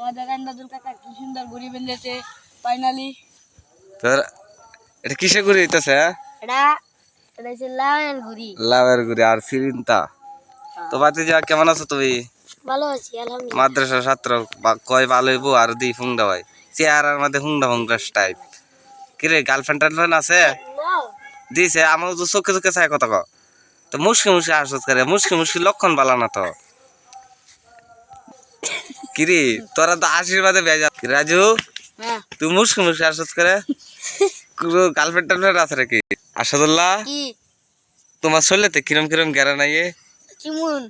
আমাদের আন্দাজুল কাকা কি সুন্দর ঘুরি বেঁধেছে ফাইনালি। তোর এটা কিসে ঘুরি হইতেছে? এটা এটা হচ্ছে লাউয়ের ঘুরি। লাউয়ের ঘুরি আর ফিরিন্তা। তো ভাতিজা কেমন আছো তুমি? ভালো আছি আলহামদুলিল্লাহ। মাদ্রাসা ছাত্র কয় ভালো হইব আর দি ফুংডা ভাই চেহারার মধ্যে হুংডা হুংডা টাইপ। কিরে গার্লফ্রেন্ড টার্লফ্রেন্ড আছে? দিছে আমার তো চোখে চোখে চাই কথা কও। তো মুশকি মুশকি আসত করে মুশকি মুশকি লক্ষণ বালা না তো। কিরে তোরা তো আশীর্বাদে বেজা রাজু হ্যাঁ তুই মুশকি মুশকি আসত করে গার্লফ্রেন্ড টার্লফ্রেন্ড আছে নাকি? আসাদুল্লাহ কি তোমার শরীরেতে কিরম কিরম গেরা নাই? চিমুন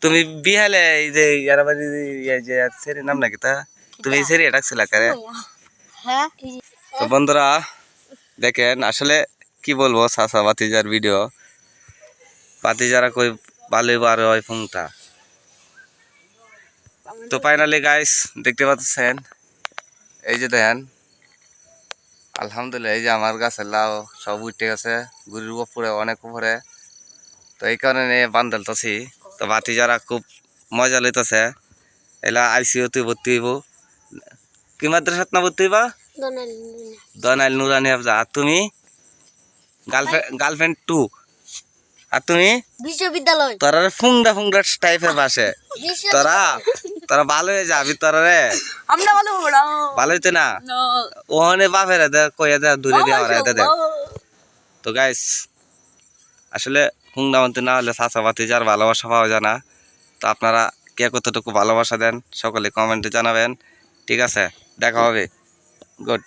তুমি বিহালে এই যে ইয়ারাবাড়ি এই যে সেরি নাম নাকি তা তুমি এই সেরি ডাকছিলা কারে? হ্যাঁ তো বন্ধুরা দেখেন আসলে কি বলবো চাচা ভাতিজার ভিডিও ভাতিজারা কই ভালোই বার হয় ফোনটা। তো ফাইনালি গাইস দেখতে পাচ্ছেন এই যে দেখেন আলহামদুলিল্লাহ এই যে আমার গাছের লাউ সব উঠে গেছে গুড়ির উপরে অনেক উপরে। তো এই কারণে বান্ধালতেছি। তো ভাতিজারা খুব মজা লইতেছে। এলা আইসিইউতে ভর্তি হইব। কি মাদ্রাসাত না ভর্তি হইবা? দনাইল নুরানি আফজা। আর তুমি? গার্লফ্রেন্ড 2। আর তুমি? বিশ্ববিদ্যালয়। তোরা ফুংডা ফুংডা টাইপের বাসে। তোরা ভালো হয়ে যাবি তোরা রে। আমরা ভালো বড় ভালো হইতে না ওখানে বাপের কইয়া দে দূরে দিয়ে হরাই দে। তো গাইস আসলে ফুংডা মানতে না হলে চাচা ভাতিজার ভালোবাসা পাওয়া যায় না। তো আপনারা কে কতটুকু ভালোবাসা দেন সকলে কমেন্টে জানাবেন। ঠিক আছে দেখা হবে। গুড।